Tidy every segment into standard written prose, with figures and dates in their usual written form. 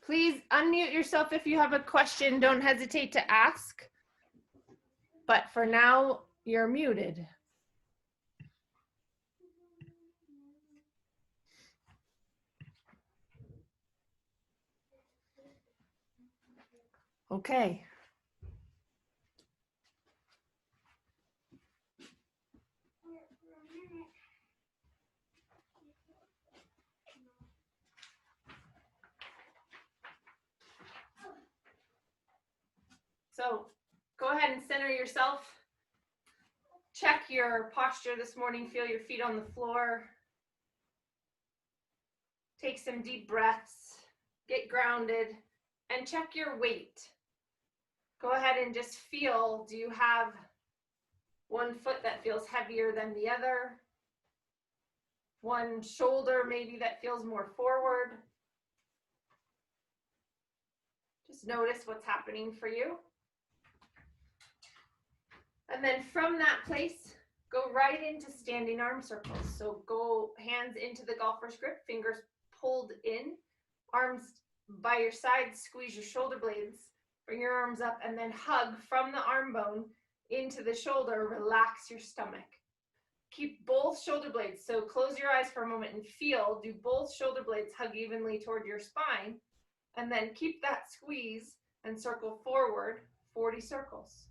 Please unmute yourself if you have a question. Don't hesitate to ask. But for now, you're muted. Okay. So go ahead and center yourself. Check your posture this morning. Feel your feet on the floor. Take some deep breaths. Get grounded and check your weight. Go ahead and just feel, do you have one foot that feels heavier than the other? One shoulder maybe that feels more forward? Just notice what's happening for you. And then from that place, go right into standing arm circles. So go hands into the golfer's grip, fingers pulled in, arms by your side, squeeze your shoulder blades, bring your arms up, and then hug from the arm bone into the shoulder, relax your stomach. Keep both shoulder blades, so close your eyes for a moment and feel, do both shoulder blades hug evenly toward your spine, and then keep that squeeze and circle forward 40 circles.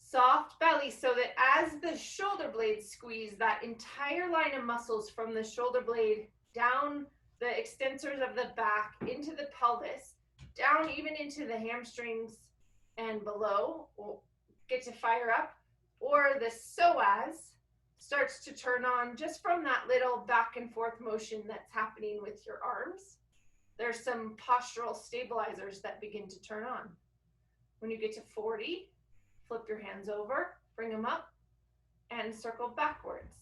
Soft belly so that as the shoulder blades squeeze, that entire line of muscles from the shoulder blade down the extensors of the back into the pelvis, down even into the hamstrings and below, will get to fire up, or the psoas starts to turn on just from that little back and forth motion that's happening with your arms. There's some postural stabilizers that begin to turn on. When you get to 40, flip your hands over, bring them up, and circle backwards.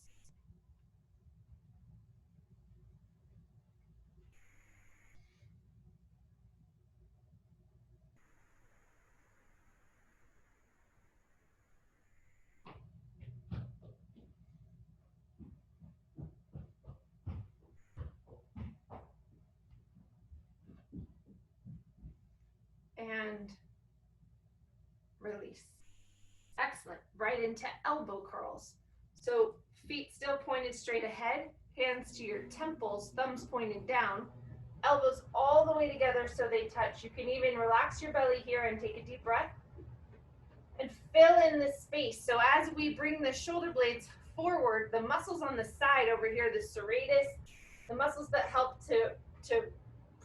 And release. Excellent. Right into elbow curls. So feet still pointed straight ahead, hands to your temples, thumbs pointed down, elbows all the way together so they touch. You can even relax your belly here and take a deep breath and fill in the space. So as we bring the shoulder blades forward, the muscles on the side over here, the serratus, the muscles that help to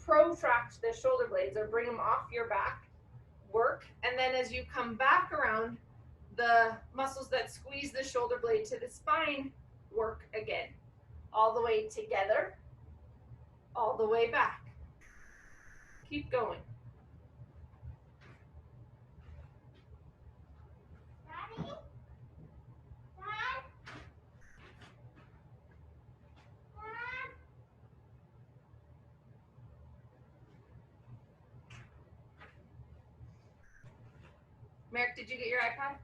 protract the shoulder blades or bring them off your back, work. And then as you come back around, the muscles that squeeze the shoulder blade to the spine work again. All the way together, all the way back. Keep going. Merrick, did you get your iPad?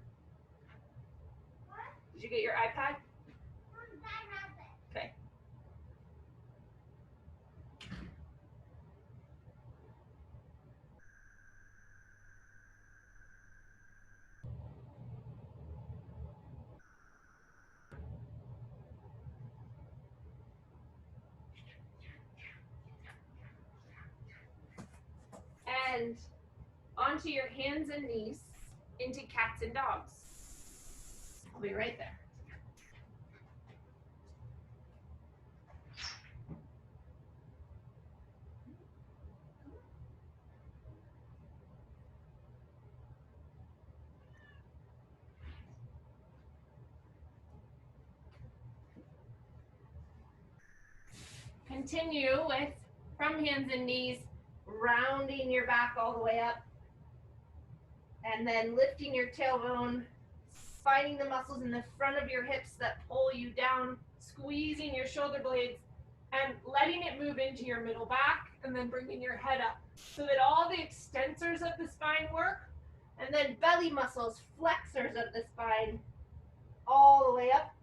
What? Did you get your iPad? Okay. And onto your hands and knees into cats and dogs. I'll be right there. Continue with, from hands and knees, rounding your back all the way up. And then lifting your tailbone, finding the muscles in the front of your hips that pull you down, squeezing your shoulder blades, and letting it move into your middle back, and then bringing your head up so that all the extensors of the spine work, and then belly muscles, flexors of the spine, all the way up,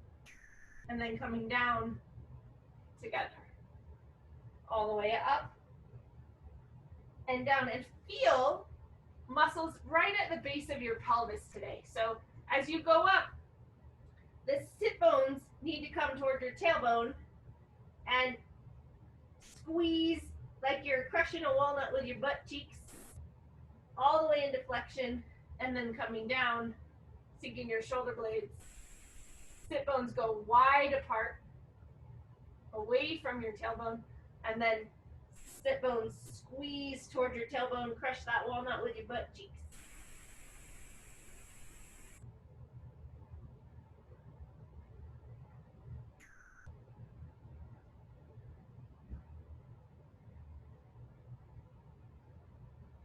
and then coming down together. All the way up, and down, and feel muscles right at the base of your pelvis today. So as you go up, the sit bones need to come toward your tailbone and squeeze like you're crushing a walnut with your butt cheeks all the way into flexion, and then coming down, sinking your shoulder blades. Sit bones go wide apart, away from your tailbone, and then sit bones squeeze toward your tailbone, crush that walnut with your butt cheeks.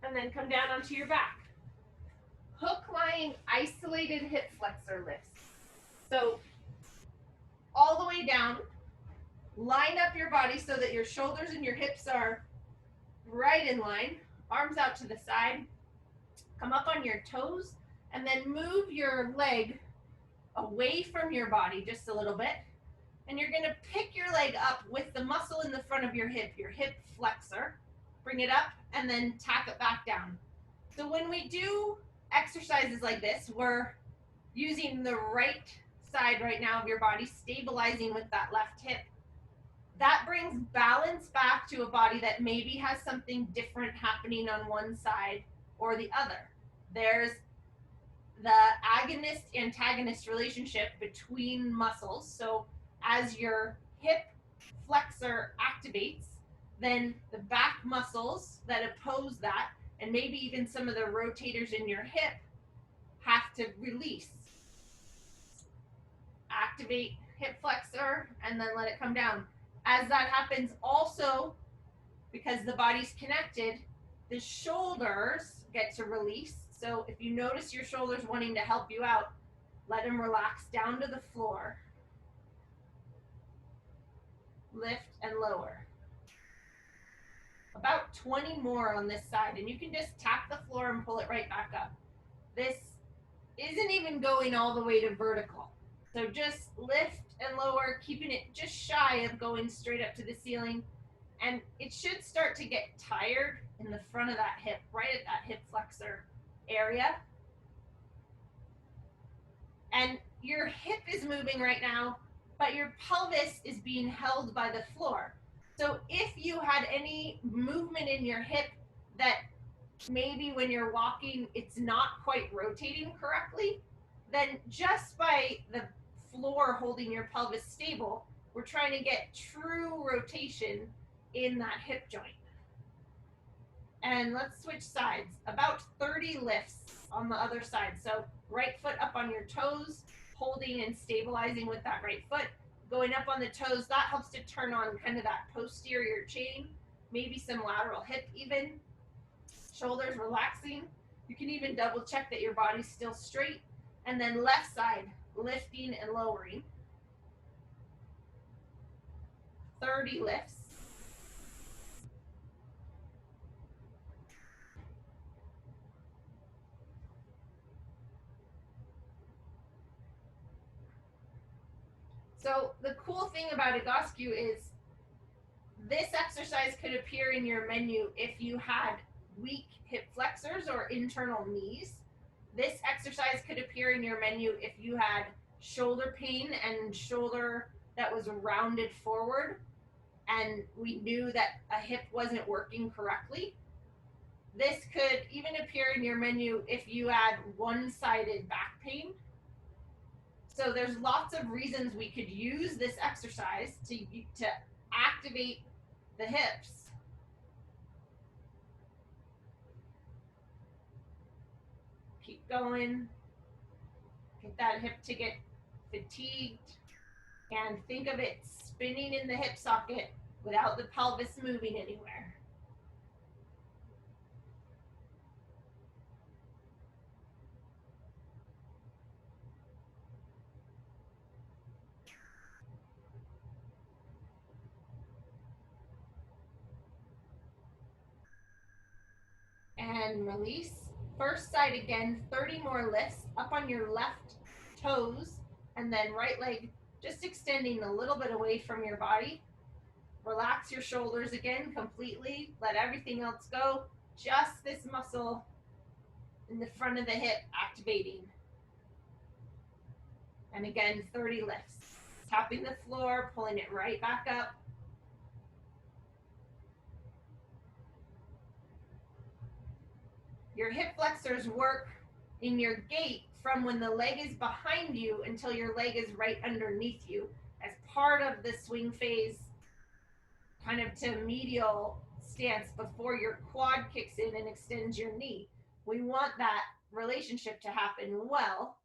And then come down onto your back. Hook lying isolated hip flexor lifts. So all the way down, line up your body so that your shoulders and your hips are right in line, arms out to the side, come up on your toes, and then move your leg away from your body just a little bit. And you're gonna pick your leg up with the muscle in the front of your hip flexor, bring it up, and then tack it back down. So when we do exercises like this, we're using the right side right now of your body, stabilizing with that left hip. That brings balance back to a body that maybe has something different happening on one side or the other. There's the agonist-antagonist relationship between muscles. So as your hip flexor activates, then the back muscles that oppose that, and maybe even some of the rotators in your hip, have to release. Activate hip flexor and then let it come down. As that happens, also, because the body's connected, the shoulders get to release. So if you notice your shoulders wanting to help you out, let them relax down to the floor. Lift and lower. About 20 more on this side, and you can just tap the floor and pull it right back up. This isn't even going all the way to vertical. So just lift and lower, keeping it just shy of going straight up to the ceiling. And it should start to get tired in the front of that hip, right at that hip flexor area. And your hip is moving right now, but your pelvis is being held by the floor. So if you had any movement in your hip that maybe when you're walking, it's not quite rotating correctly, then just by the floor holding your pelvis stable, we're trying to get true rotation in that hip joint. And let's switch sides. About 30 lifts on the other side. So right foot up on your toes, holding and stabilizing with that right foot. Going up on the toes, that helps to turn on kind of that posterior chain, maybe some lateral hip even. Shoulders relaxing. You can even double check that your body's still straight. And then left side, lifting and lowering. 30 lifts. So the cool thing about Egoscue is this exercise could appear in your menu if you had weak hip flexors or internal knees. This exercise could appear in your menu if you had shoulder pain and shoulder that was rounded forward, and we knew that a hip wasn't working correctly. This could even appear in your menu if you had one-sided back pain. So there's lots of reasons we could use this exercise to activate the hips. Keep going. Get that hip to get fatigued. And think of it spinning in the hip socket without the pelvis moving anywhere. And release. First side again, 30 more lifts up on your left toes, and then right leg just extending a little bit away from your body. Relax your shoulders again completely. Let everything else go. just this muscle in the front of the hip activating. And again, 30 lifts. Tapping the floor, pulling it right back up. Your hip flexors work in your gait from when the leg is behind you until your leg is right underneath you as part of the swing phase, kind of to medial stance before your quad kicks in and extends your knee. We want that relationship to happen well.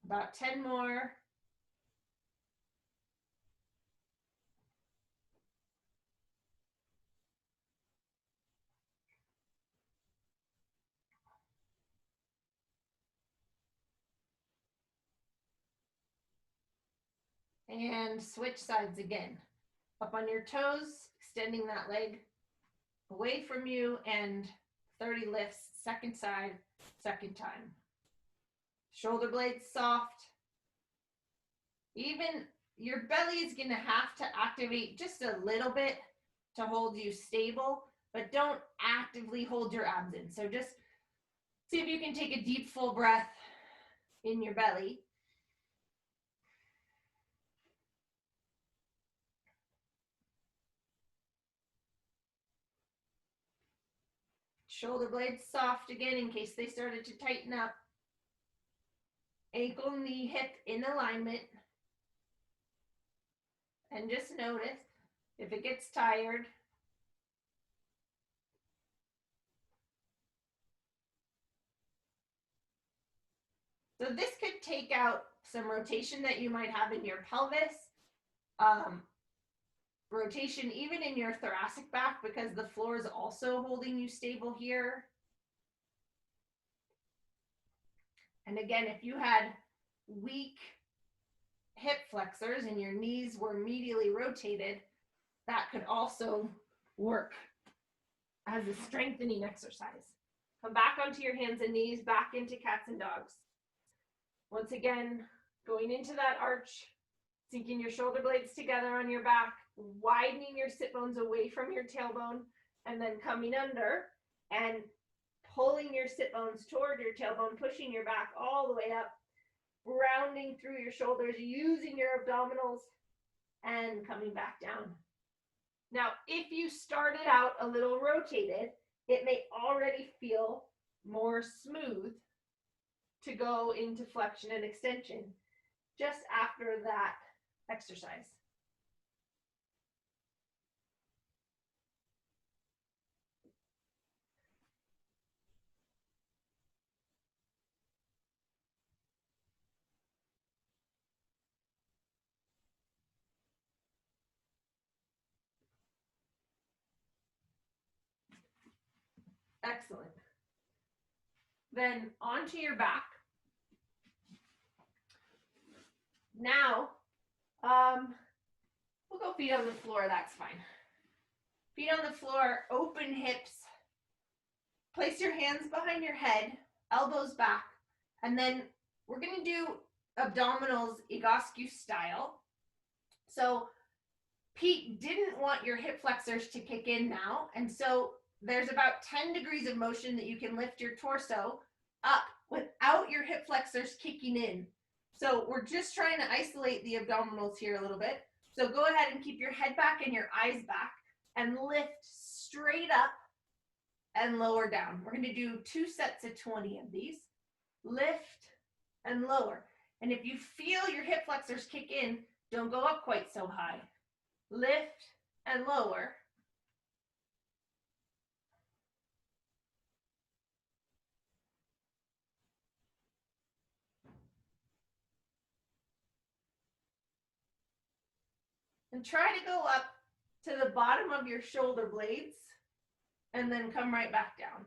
About 10 more. And switch sides again. Up on your toes, extending that leg away from you, and 30 lifts, second side, second time. Shoulder blades soft. Even your belly is going to have to activate just a little bit to hold you stable, but don't actively hold your abs in. So just see if you can take a deep, full breath in your belly. Shoulder blades soft again in case they started to tighten up. Ankle, knee, hip in alignment. And just notice if it gets tired. So this could take out some rotation that you might have in your pelvis. Rotation even in your thoracic back because the floor is also holding you stable here. And again, if you had weak hip flexors and your knees were medially rotated, that could also work as a strengthening exercise. Come back onto your hands and knees, back into cats and dogs. Once again, going into that arch, sinking your shoulder blades together on your back, widening your sit bones away from your tailbone, and then coming under and pulling your sit bones toward your tailbone, pushing your back all the way up, rounding through your shoulders, using your abdominals, and coming back down. Now, if you started out a little rotated, it may already feel more smooth to go into flexion and extension just after that exercise. Excellent. Then onto your back. Now, we'll go feet on the floor, that's fine. Feet on the floor, open hips. Place your hands behind your head, elbows back, and then we're going to do abdominals Egoscue style. So Pete didn't want your hip flexors to kick in now, and so there's about 10 degrees of motion that you can lift your torso up without your hip flexors kicking in. So we're just trying to isolate the abdominals here a little bit. So go ahead and keep your head back and your eyes back and lift straight up and lower down. We're going to do 2 sets of 20 of these. Lift and lower. And if you feel your hip flexors kick in, don't go up quite so high. Lift and lower. And try to go up to the bottom of your shoulder blades and then come right back down.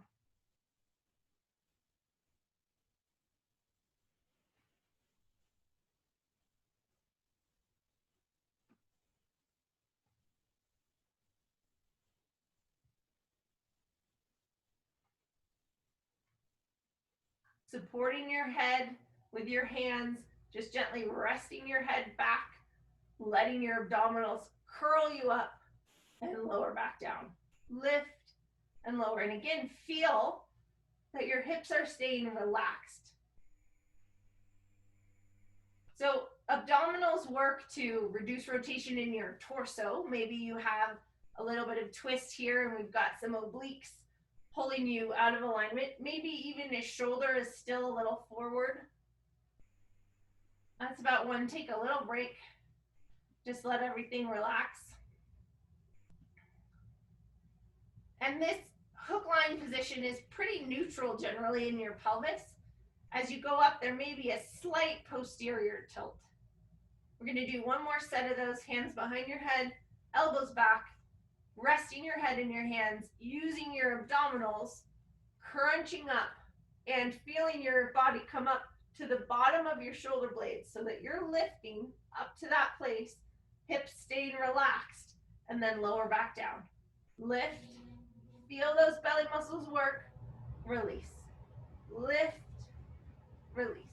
Supporting your head with your hands, just gently resting your head back, letting your abdominals curl you up, and lower back down. Lift and lower. And again, feel that your hips are staying relaxed. So abdominals work to reduce rotation in your torso. Maybe you have a little bit of twist here and we've got some obliques pulling you out of alignment. Maybe even his shoulder is still a little forward. That's about one. Take a little break. Just let everything relax. And this hook line position is pretty neutral generally in your pelvis. As you go up, there may be a slight posterior tilt. We're going to do one more set of those, hands behind your head, elbows back, resting your head in your hands, using your abdominals, crunching up, and feeling your body come up to the bottom of your shoulder blades so that you're lifting up to that place, hips staying relaxed, and then lower back down. Lift, feel those belly muscles work, release. Lift, release.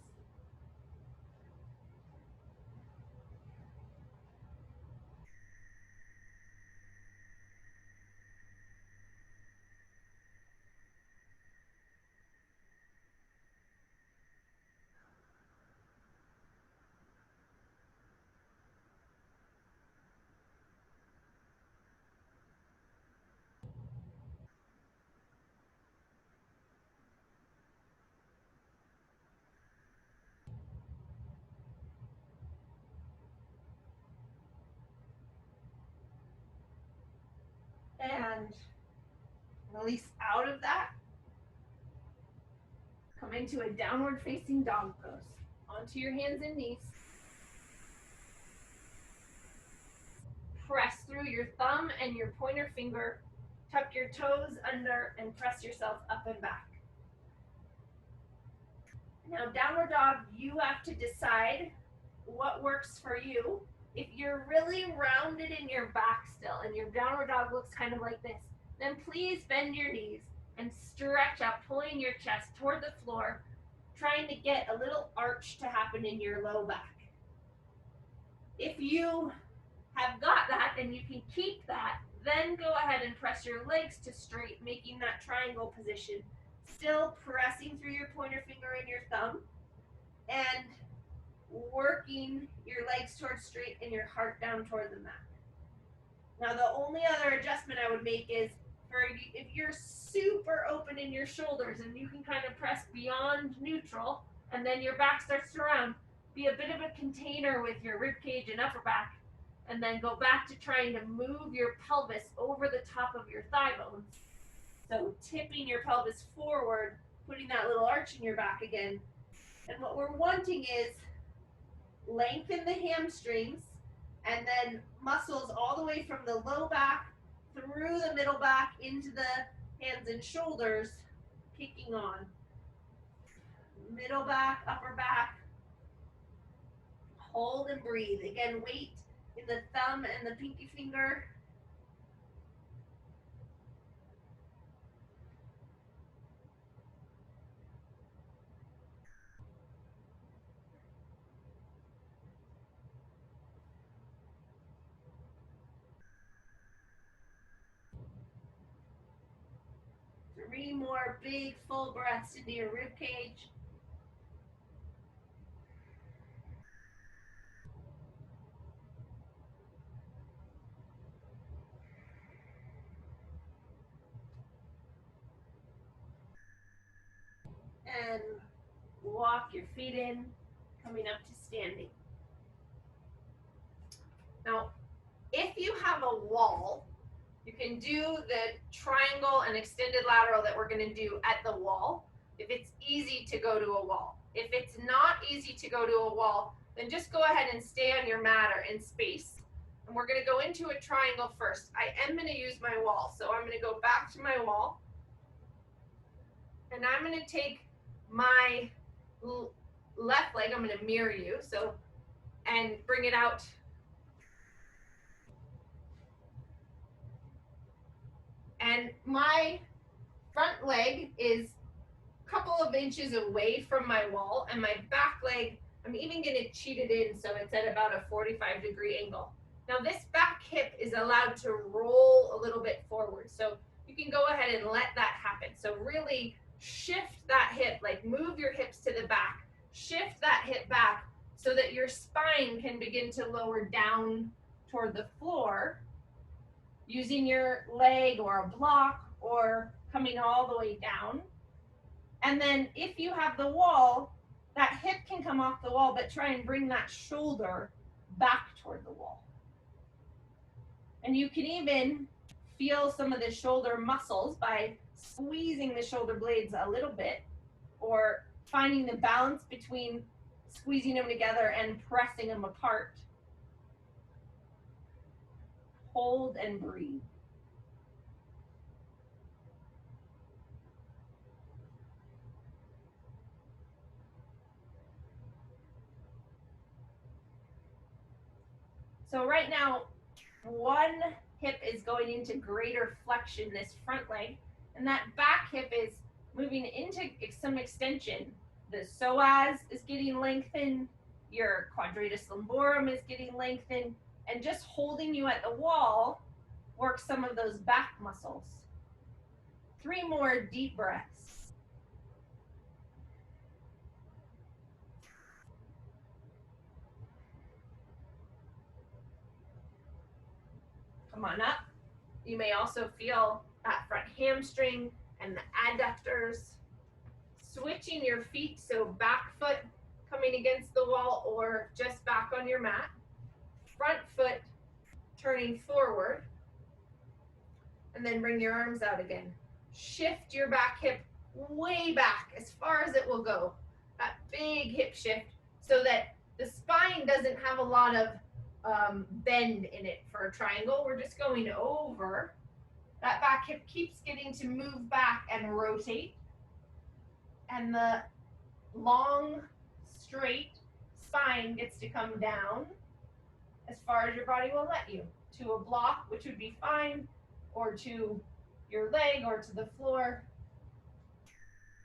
And release out of that. Come into a downward facing dog pose. Onto your hands and knees. Press through your thumb and your pointer finger. Tuck your toes under and press yourself up and back. Now, downward dog, you have to decide what works for you. If you're really rounded in your back still and your downward dog looks kind of like this, then please bend your knees and stretch out, pulling your chest toward the floor, trying to get a little arch to happen in your low back. If you have got that and you can keep that, then go ahead and press your legs to straight, making that triangle position. Still pressing through your pointer finger and your thumb and working your legs towards straight and your heart down toward the mat. Now, the only other adjustment I would make is if you're super open in your shoulders and you can kind of press beyond neutral and then your back starts to round, be a bit of a container with your rib cage and upper back, and then go back to trying to move your pelvis over the top of your thigh bones. So tipping your pelvis forward, putting that little arch in your back again. And what we're wanting is lengthen the hamstrings and then muscles all the way from the low back through the middle back into the hands and shoulders, kicking on. Middle back, upper back. Hold and breathe. Again, weight in the thumb and the pinky finger. Three more big full breaths into your rib cage. And walk your feet in, coming up to standing. Now, if you have a wall, you can do the triangle and extended lateral that we're going to do at the wall, if it's easy to go to a wall. If it's not easy to go to a wall, then just go ahead and stay on your mat or in space. And we're going to go into a triangle first. I am going to use my wall, so I'm going to go back to my wall. And I'm going to take my left leg, I'm going to mirror you, so, and bring it out. And my front leg is a couple of inches away from my wall, and my back leg, I'm even going to cheat it in so it's at about a 45-degree angle. Now this back hip is allowed to roll pull a little bit forward. So you can go ahead and let that happen. So really shift that hip, like move your hips to the back, shift that hip back so that your spine can begin to lower down toward the floor using your leg or a block or coming all the way down. And then if you have the wall, that hip can come off the wall, but try and bring that shoulder back toward the wall. And you can even feel some of the shoulder muscles by squeezing the shoulder blades a little bit, or finding the balance between squeezing them together and pressing them apart. Hold and breathe. So right now, one hip is going into greater flexion, this front leg, and that back hip is moving into some extension. The psoas is getting lengthened, your quadratus lumborum is getting lengthened, and just holding you at the wall works some of those back muscles. 3 more deep breaths. Come on up. You may also feel that front hamstring and the adductors. Switching your feet, so back foot coming against the wall or just back on your mat. Front foot turning forward. And then bring your arms out again. Shift your back hip way back as far as it will go. That big hip shift so that the spine doesn't have a lot of bend in it for a triangle. We're just going over. That back hip keeps getting to move back and rotate. And the long, straight spine gets to come down as far as your body will let you, to a block, which would be fine, or to your leg or to the floor.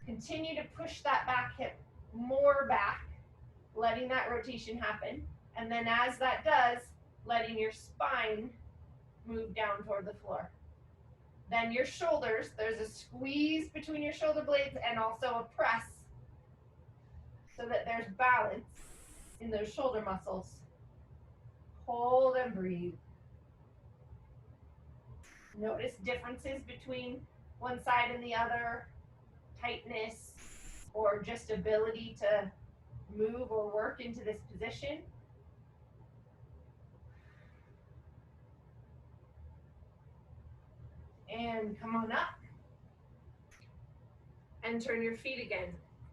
Continue to push that back hip more back, letting that rotation happen. And then as that does, letting your spine move down toward the floor. Then your shoulders, there's a squeeze between your shoulder blades and also a press so that there's balance in those shoulder muscles. Hold and breathe. Notice differences between one side and the other, tightness, or just ability to move or work into this position. And come on up. And turn your feet again.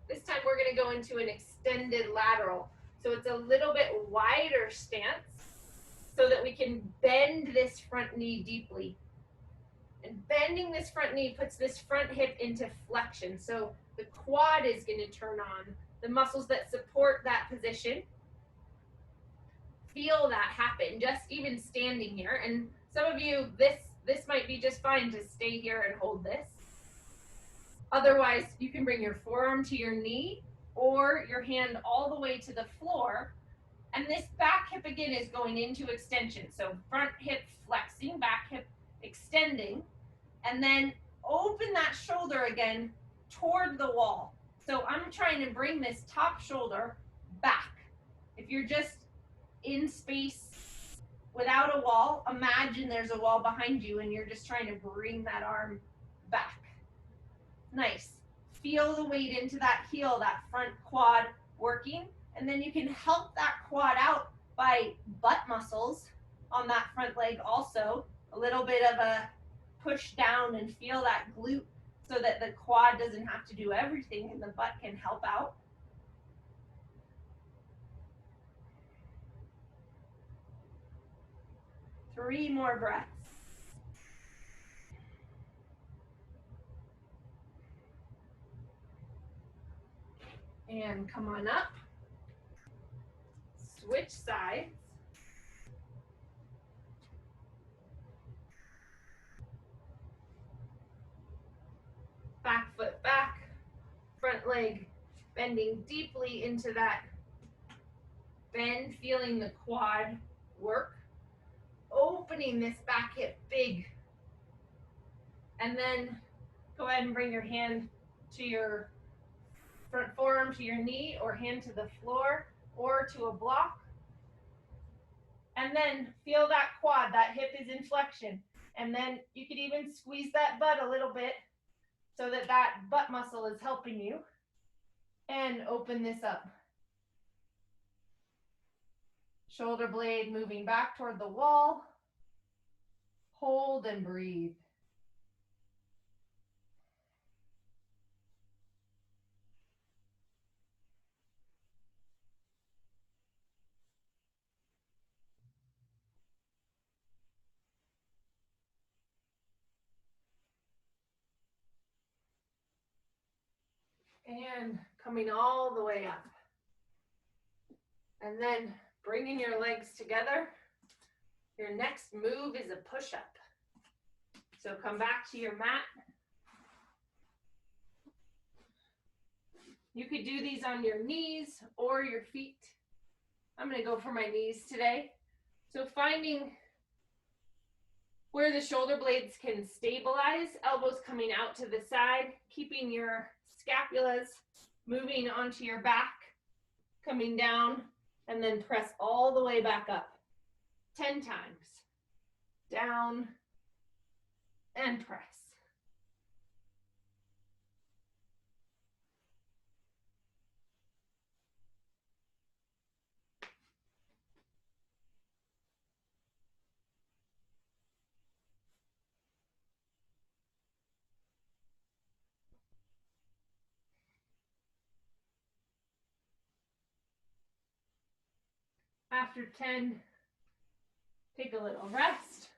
This time we're going to go into an extended lateral. So it's a little bit wider stance so that we can bend this front knee deeply. And bending this front knee puts this front hip into flexion. So the quad is going to turn on, the muscles that support that position. Feel that happen, just even standing here. And some of you, this might be just fine to stay here and hold this. Otherwise, you can bring your forearm to your knee or your hand all the way to the floor. And this back hip again is going into extension. So front hip flexing, back hip extending, and then open that shoulder again toward the wall. So I'm trying to bring this top shoulder back. If you're just in space without a wall, imagine there's a wall behind you and you're just trying to bring that arm back. Nice. Feel the weight into that heel, that front quad working, and then you can help that quad out by butt muscles on that front leg also. A little bit of a push down and feel that glute so that the quad doesn't have to do everything and the butt can help out. Three more breaths. And come on up. Switch sides. Back foot back, front leg bending deeply into that bend, feeling the quad work. Opening this back hip big And then go ahead and bring your hand to your front forearm to your knee, or hand to the floor or to a block. And then feel that quad, that hip is in flexion. And then you could even squeeze that butt a little bit so that that butt muscle is helping you. And open this up. Shoulder blade moving back toward the wall. Hold and breathe. And coming all the way up. And then bringing your legs together. Your next move is a push-up. So come back to your mat. You could do these on your knees or your feet. I'm going to go for my knees today. So finding where the shoulder blades can stabilize, elbows coming out to the side, keeping your scapulas moving onto your back, coming down, and then press all the way back up. 10 times. Down and press. After 10, take a little rest.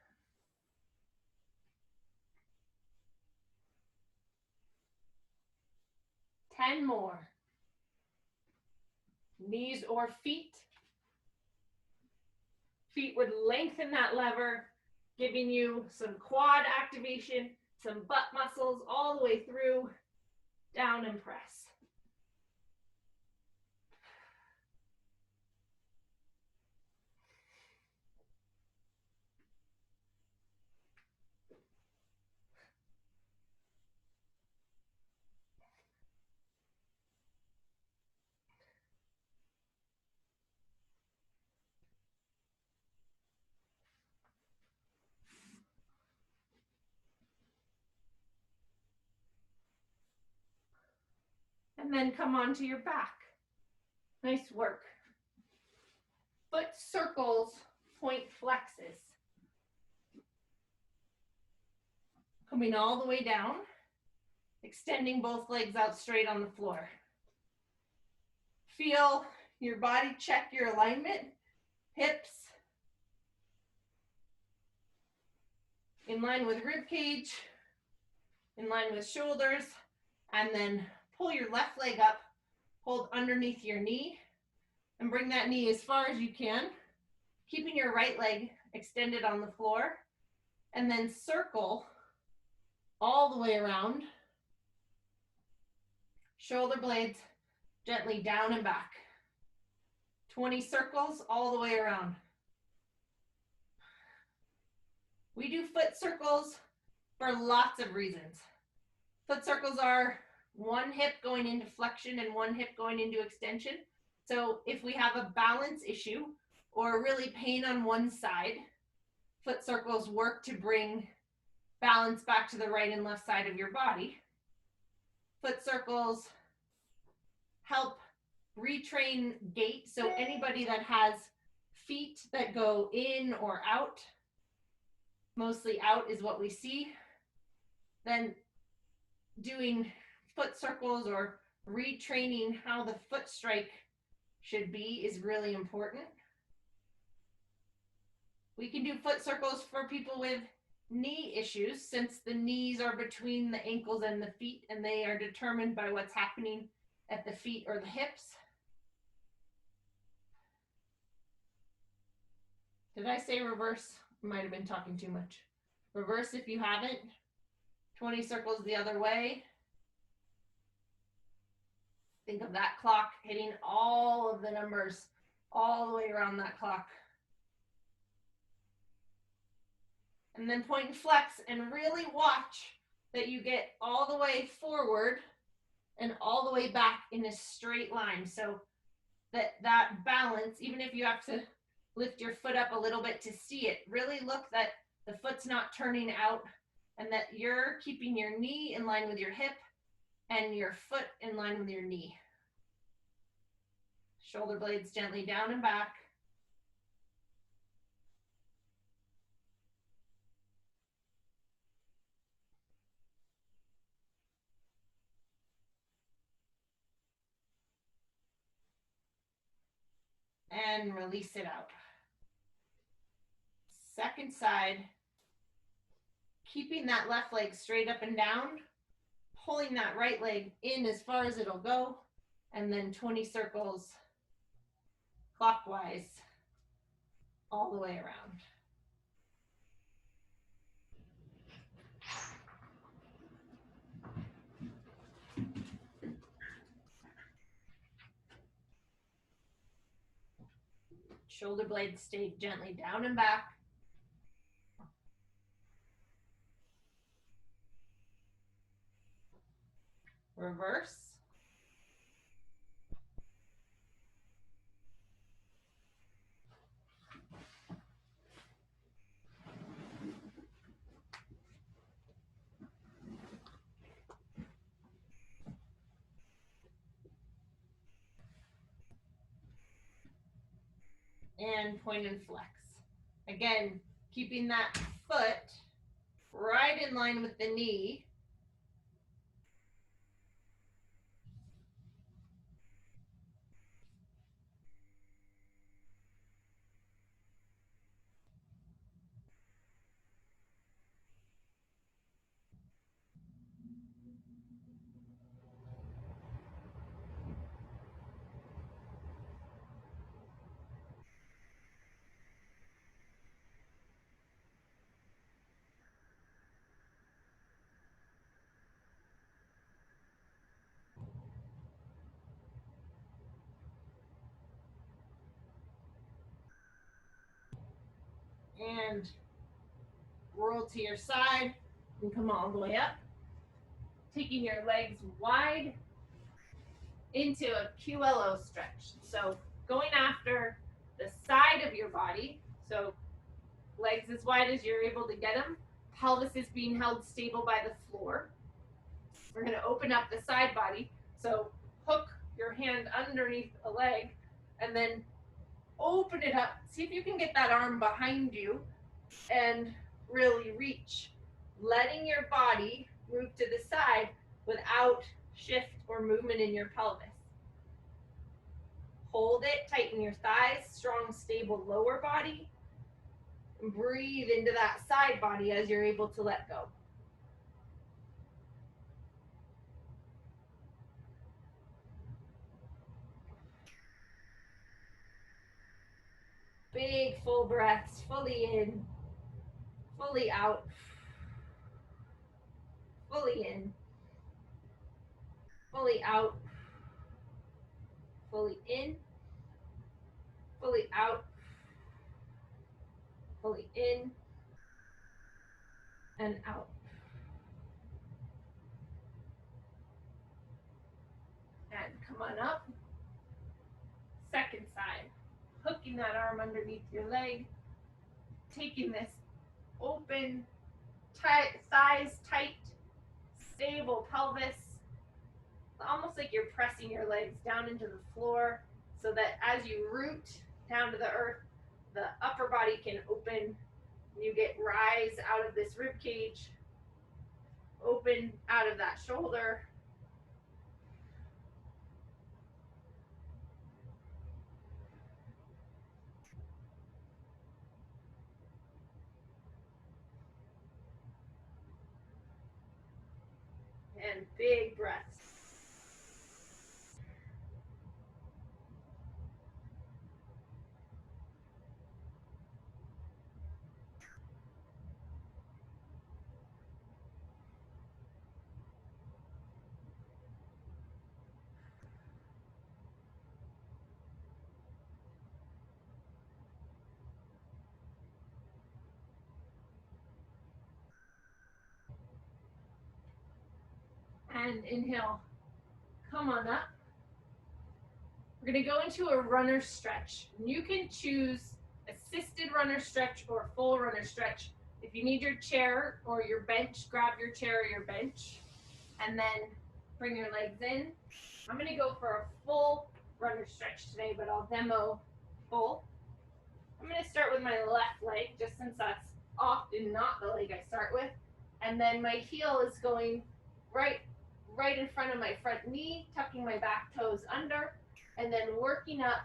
Ten more. Knees or feet. Feet would lengthen that lever, giving you some quad activation, some butt muscles all the way through, down and press. And then come onto your back. Nice work. Foot circles, point flexes. Coming all the way down, extending both legs out straight on the floor. Feel your body check your alignment, hips in line with rib cage, in line with shoulders, and then pull your left leg up, hold underneath your knee, and bring that knee as far as you can, keeping your right leg extended on the floor, and then circle all the way around. Shoulder blades gently down and back. 20 circles all the way around. We do foot circles for lots of reasons. Foot circles are one hip going into flexion and one hip going into extension. So if we have a balance issue or really pain on one side, foot circles work to bring balance back to the right and left side of your body. Foot circles help retrain gait. So anybody that has feet that go in or out, mostly out is what we see, then doing foot circles or retraining how the foot strike should be is really important. We can do foot circles for people with knee issues, since the knees are between the ankles and the feet, and they are determined by what's happening at the feet or the hips. Did I say reverse? Might have been talking too much. Reverse if you haven't. 20 circles the other way. Think of that clock hitting all of the numbers all the way around that clock. And then point and flex, and really watch that you get all the way forward and all the way back in a straight line. So that balance, even if you have to lift your foot up a little bit to see it, really look that the foot's not turning out and that you're keeping your knee in line with your hip and your foot in line with your knee. Shoulder blades gently down and back. And release it out. Second side, keeping that left leg straight up and down, pulling that right leg in as far as it'll go, and then 20 circles clockwise all the way around. Shoulder blades stay gently down and back. Reverse. And point and flex. Again, keeping that foot right in line with the knee. And roll to your side and come all the way up. Taking your legs wide into a QLO stretch. So going after the side of your body, so legs as wide as you're able to get them, pelvis is being held stable by the floor. We're going to open up the side body, so hook your hand underneath a leg and then open it up. See if you can get that arm behind you and really reach, letting your body move to the side without shift or movement in your pelvis. Hold it, tighten your thighs, strong, stable lower body. And breathe into that side body as you're able to let go. Big full breaths, fully in, fully out, fully in, fully out, fully in, fully out, fully in, and out. And come on up. Second side. Hooking that arm underneath your leg. Taking this open, tight, thighs tight, stable pelvis. Almost like you're pressing your legs down into the floor so that as you root down to the earth, the upper body can open. You get rise out of this rib cage, open out of that shoulder. And big breaths. And inhale, come on up. We're going to go into a runner stretch. You can choose assisted runner stretch or full runner stretch. If you need your chair or your bench, grab your chair or your bench and then bring your legs in. I'm going to go for a full runner stretch today, but I'll demo full. I'm going to start with my left leg, just since that's often not the leg I start with. And then my heel is going right in front of my front knee, tucking my back toes under, and then working up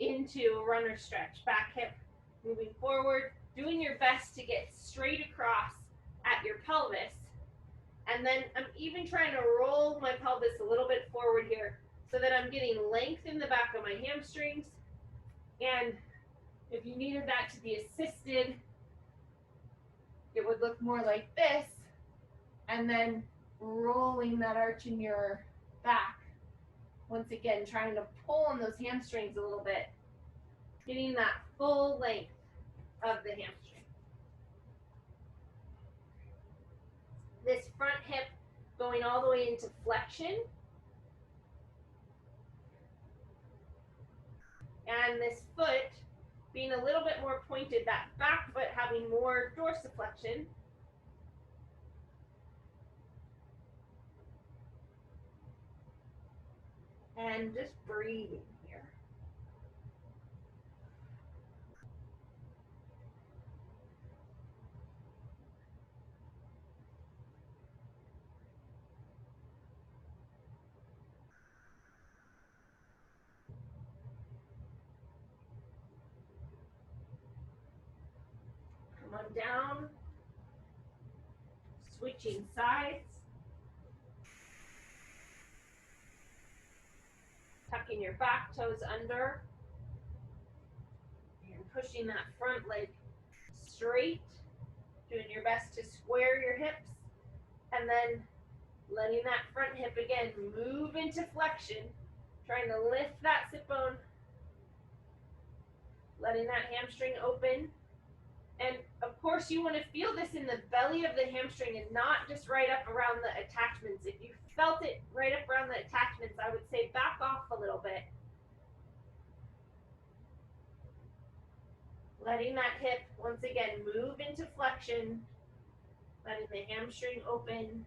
into a runner stretch. Back hip moving forward, doing your best to get straight across at your pelvis. And then I'm even trying to roll my pelvis a little bit forward here so that I'm getting length in the back of my hamstrings. And if you needed that to be assisted, it would look more like this. And then rolling that arch in your back. Once again, trying to pull on those hamstrings a little bit. Getting that full length of the hamstring. This front hip going all the way into flexion. And this foot being a little bit more pointed, that back foot having more dorsiflexion. And just breathing here. Come on down. Switching sides. Tucking your back toes under. And pushing that front leg straight. Doing your best to square your hips. And then letting that front hip again move into flexion. Trying to lift that sit bone. Letting that hamstring open. And of course you want to feel this in the belly of the hamstring and not just right up around the attachments. If you felt it right up around the attachments, I would say back off a little bit. Letting that hip, once again, move into flexion. Letting the hamstring open.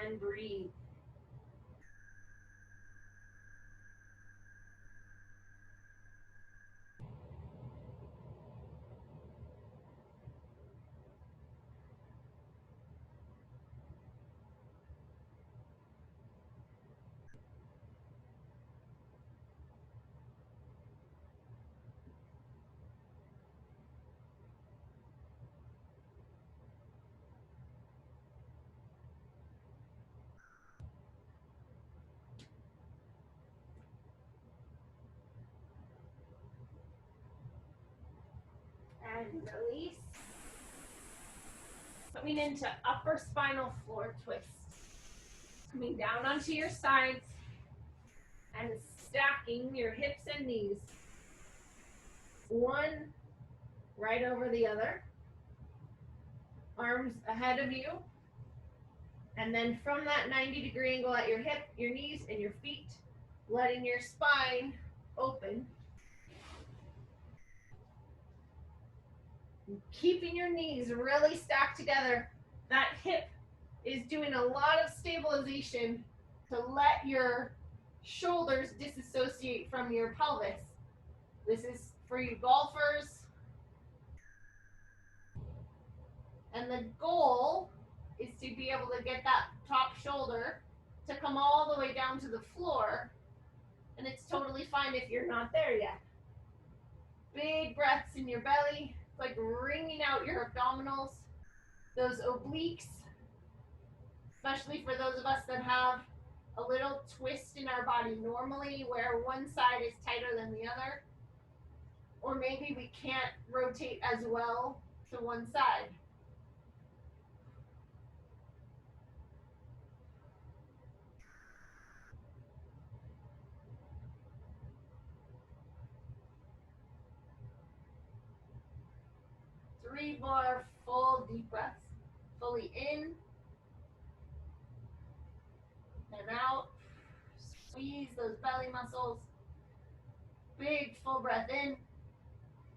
And breathe. And release. Coming into upper spinal floor twist. Coming down onto your sides and stacking your hips and knees. One right over the other. Arms ahead of you. And then from that 90-degree angle at your hip, your knees, and your feet, letting your spine open. Keeping your knees really stacked together. That hip is doing a lot of stabilization to let your shoulders disassociate from your pelvis. This is for you golfers. And the goal is to be able to get that top shoulder to come all the way down to the floor. And it's totally fine if you're not there yet. Big breaths in your belly. It's like wringing out your abdominals, those obliques, especially for those of us that have a little twist in our body normally where one side is tighter than the other, or maybe we can't rotate as well to one side. Three more full deep breaths. Fully in and out. Squeeze those belly muscles. Big full breath in.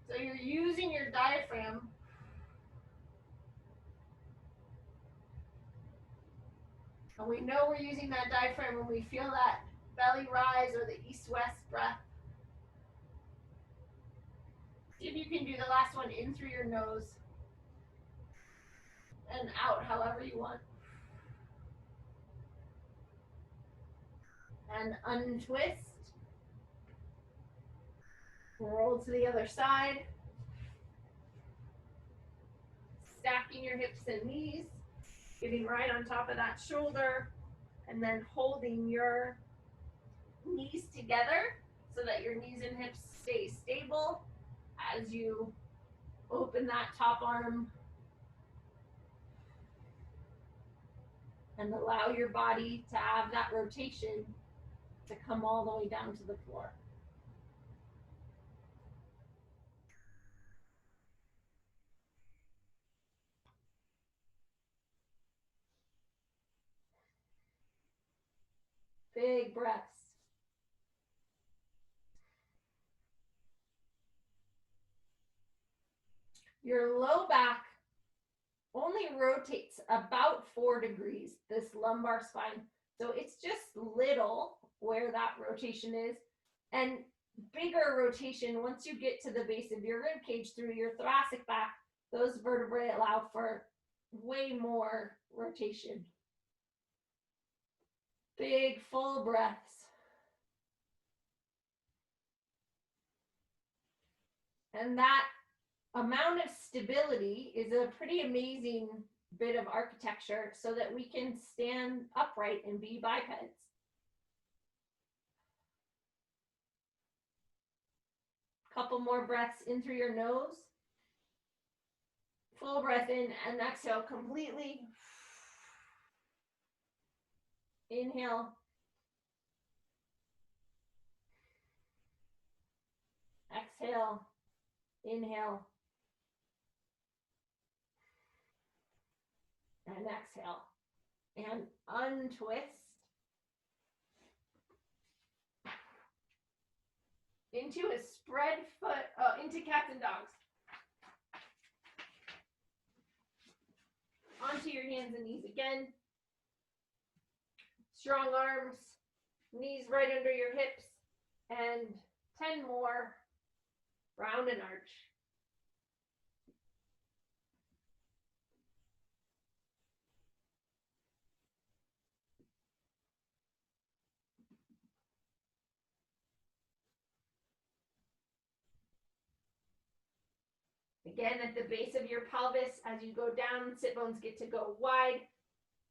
So you're using your diaphragm. And we know we're using that diaphragm when we feel that belly rise or the east-west breath. See if you can do the last one in through your nose and out however you want. And untwist. Roll to the other side. Stacking your hips and knees. Getting right on top of that shoulder. And then holding your knees together so that your knees and hips stay stable as you open that top arm and allow your body to have that rotation to come all the way down to the floor. Big breaths. Your low back only rotates about 4 degrees, this lumbar spine. So it's just little where that rotation is, and bigger rotation once you get to the base of your rib cage through your thoracic back. Those vertebrae allow for way more rotation. Big full breaths. And that amount of stability is a pretty amazing bit of architecture so that we can stand upright and be bipeds. Couple more breaths in through your nose. Full breath in and exhale completely. Inhale. Exhale. Inhale. And exhale. And untwist. Into a spread foot, into cats and dogs. Onto your hands and knees again. Strong arms, knees right under your hips, and 10 more, round and arch. Again, at the base of your pelvis, as you go down, sit bones get to go wide.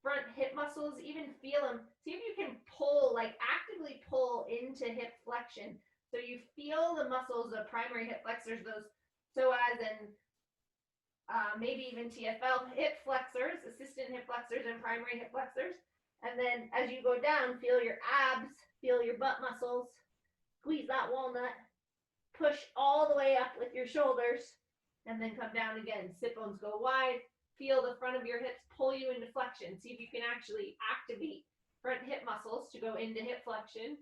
Front hip muscles, even feel them. See if you can pull, like actively pull into hip flexion. So you feel the muscles of primary hip flexors, those psoas and maybe even TFL hip flexors, assistant hip flexors and primary hip flexors. And then as you go down, feel your abs, feel your butt muscles, squeeze that walnut, push all the way up with your shoulders, and then come down again. Sit bones go wide. Feel the front of your hips pull you into flexion. See if you can actually activate front hip muscles to go into hip flexion.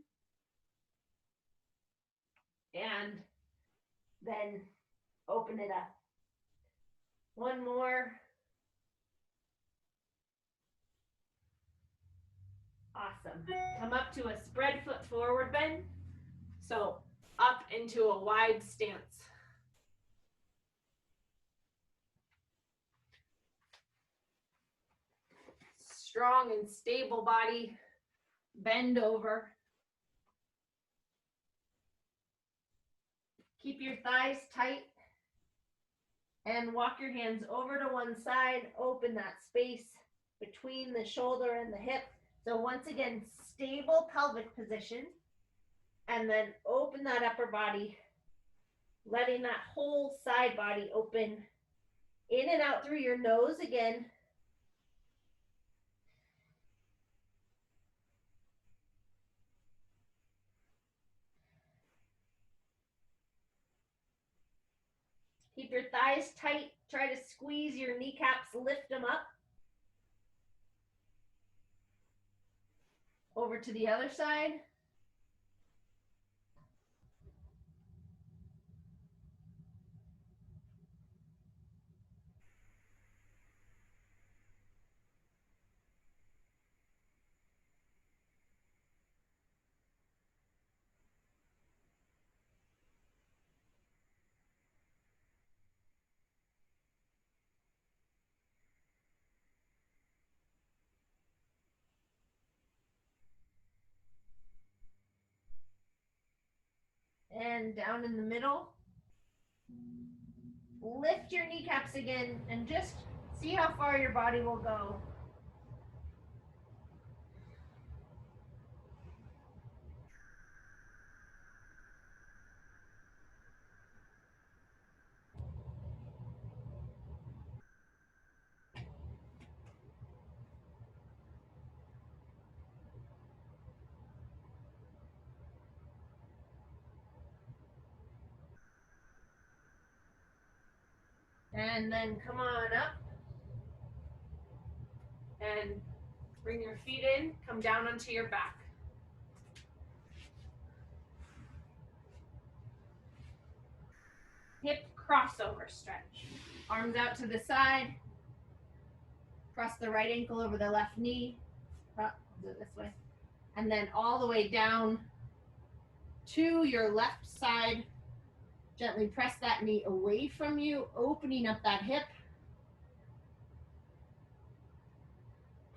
And then open it up. One more. Awesome. Come up to a spread foot forward bend. So up into a wide stance. Strong and stable body. Bend over. Keep your thighs tight. And walk your hands over to one side. Open that space between the shoulder and the hip. So once again, stable pelvic position. And then open that upper body, letting that whole side body open. In and out through your nose again. Keep your thighs tight. Try to squeeze your kneecaps, lift them up. Over to the other side. And down in the middle. Lift your kneecaps again and just see how far your body will go. And then come on up and bring your feet in, come down onto your back. Hip crossover stretch. Arms out to the side. Cross the right ankle over the left knee. I'll do it this way. And then all the way down to your left side. Gently press that knee away from you, opening up that hip.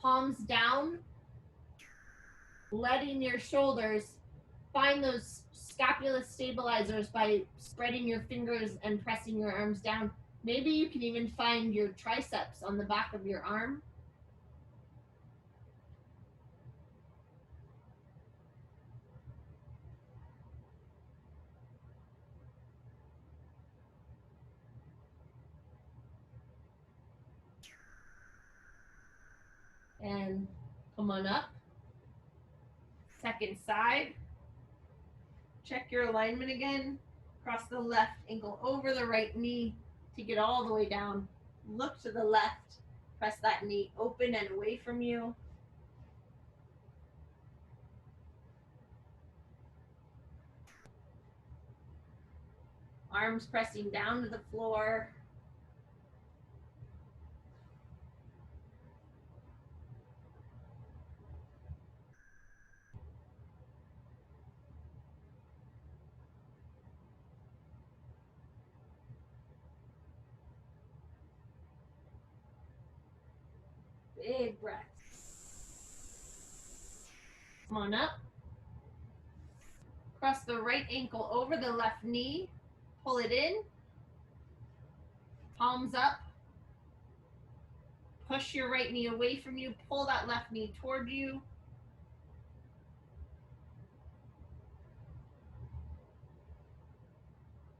Palms down, letting your shoulders find those scapula stabilizers by spreading your fingers and pressing your arms down. Maybe you can even find your triceps on the back of your arm. And come on up. Second side. Check your alignment again. Cross the left ankle over the right knee. Take it all the way down. Look to the left. Press that knee open and away from you. Arms pressing down to the floor. Big breath. Come on up. Cross the right ankle over the left knee. Pull it in. Palms up. Push your right knee away from you. Pull that left knee toward you.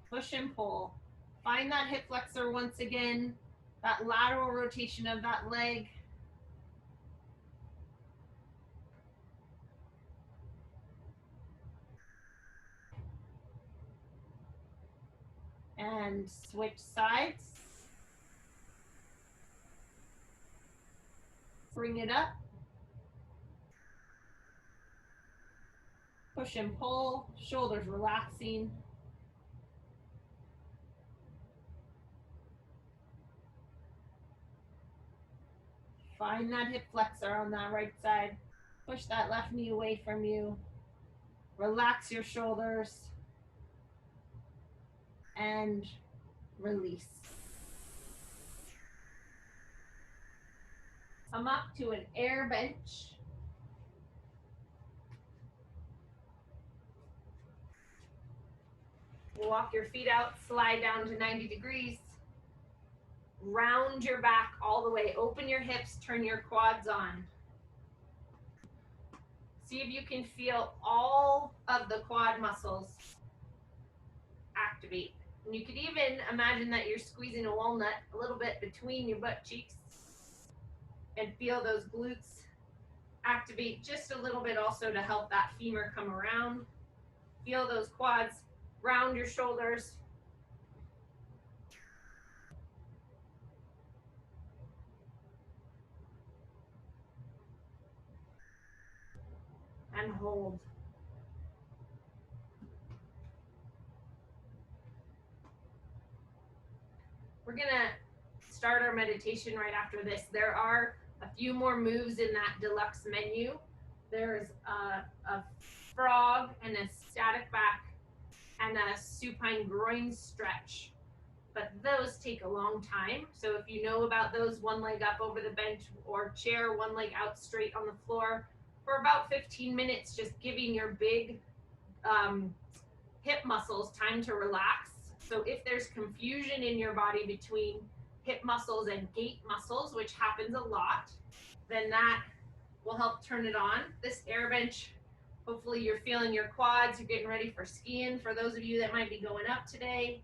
Push and pull. Find that hip flexor once again. That lateral rotation of that leg. And switch sides. Bring it up. Push and pull, shoulders relaxing. Find that hip flexor on that right side. Push that left knee away from you. Relax your shoulders. And release. Come up to an air bench. Walk your feet out, slide down to 90 degrees. Round your back all the way. Open your hips, turn your quads on. See if you can feel all of the quad muscles activate. And you could even imagine that you're squeezing a walnut a little bit between your butt cheeks and feel those glutes activate just a little bit also to help that femur come around. Feel those quads, round your shoulders. and hold. We're gonna start our meditation right after this. There are a few more moves in that deluxe menu. There's a frog and a static back and a supine groin stretch, but those take a long time. So if you know about those, one leg up over the bench or chair, one leg out straight on the floor for about 15 minutes, just giving your big hip muscles time to relax. So if there's confusion in your body between hip muscles and gait muscles, which happens a lot, then that will help turn it on. This air bench, hopefully you're feeling your quads, you're getting ready for skiing for those of you that might be going up today.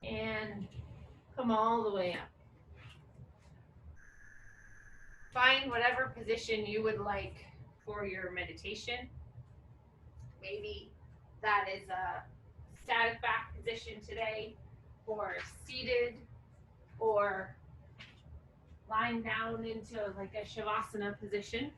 And come all the way up. Find whatever position you would like for your meditation. Maybe that is a static back position today, or seated, or lying down into like a shavasana position.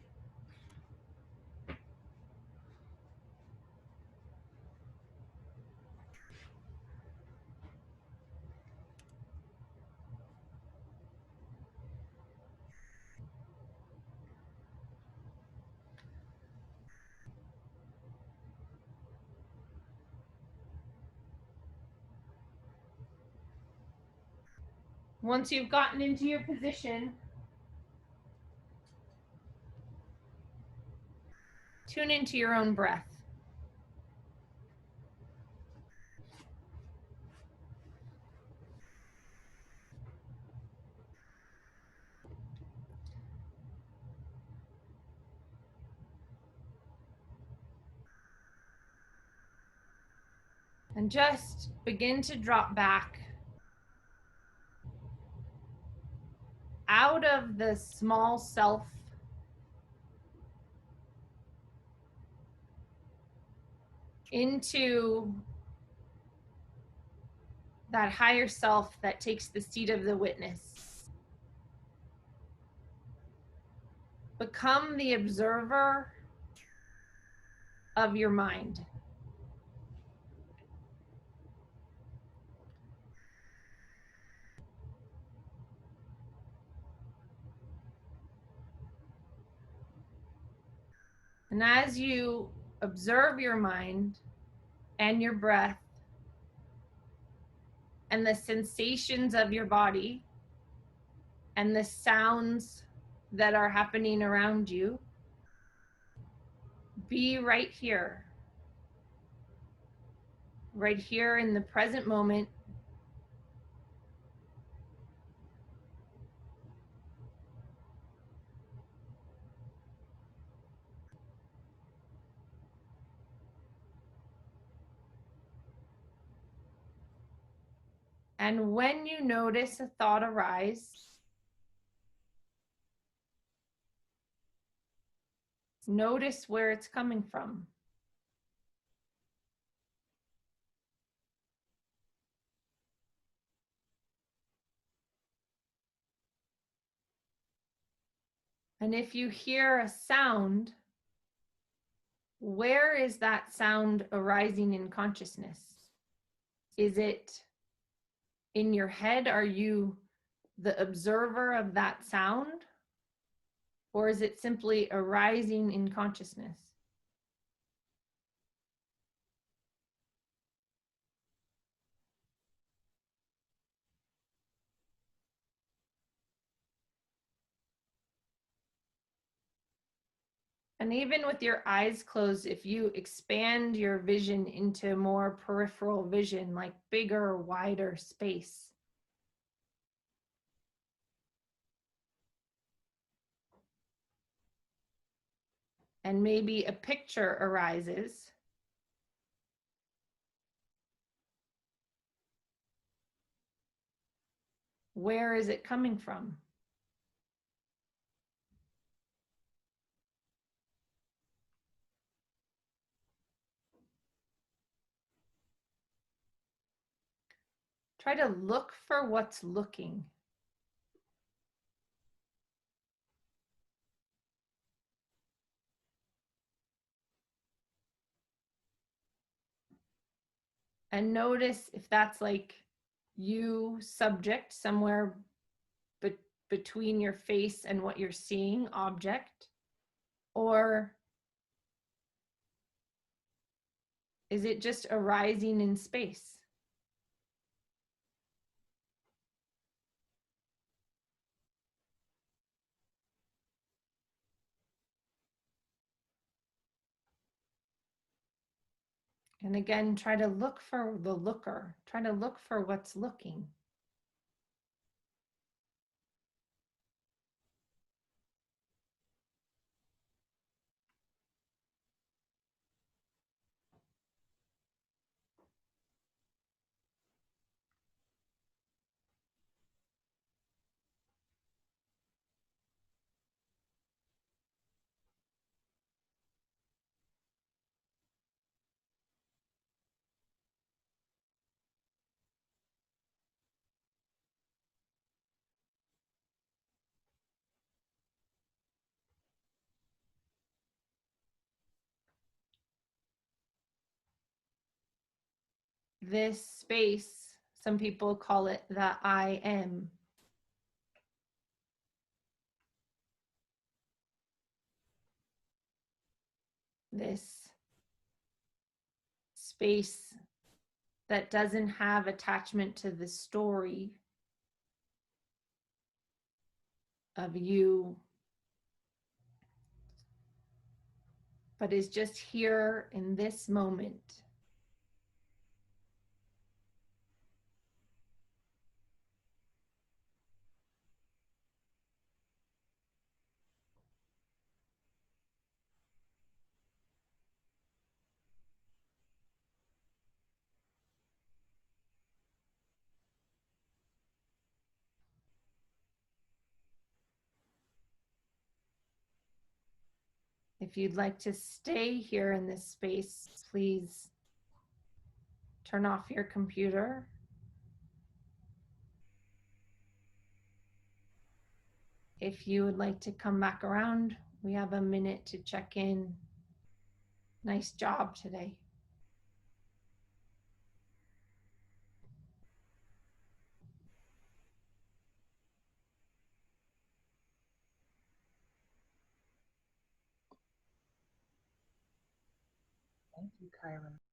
Once you've gotten into your position, tune into your own breath. And just begin to drop back out of the small self into that higher self that takes the seat of the witness. Become the observer of your mind. And as you observe your mind and your breath and the sensations of your body and the sounds that are happening around you, be right here in the present moment. And when you notice a thought arise, notice where it's coming from. And if you hear a sound, where is that sound arising in consciousness? Is it in your head? Are you the observer of that sound? Or is it simply arising in consciousness? And even with your eyes closed, if you expand your vision into more peripheral vision, like bigger, wider space, and maybe a picture arises, where is it coming from? Try to look for what's looking. And notice if that's like you, subject, somewhere between your face and what you're seeing, object, or is it just arising in space? And again, try to look for the looker. Try to look for what's looking. This space, some people call it the I am. This space that doesn't have attachment to the story of you, but is just here in this moment. If you'd like to stay here in this space, please turn off your computer. If you would like to come back around, we have a minute to check in. Nice job today. Thank you, Kyra.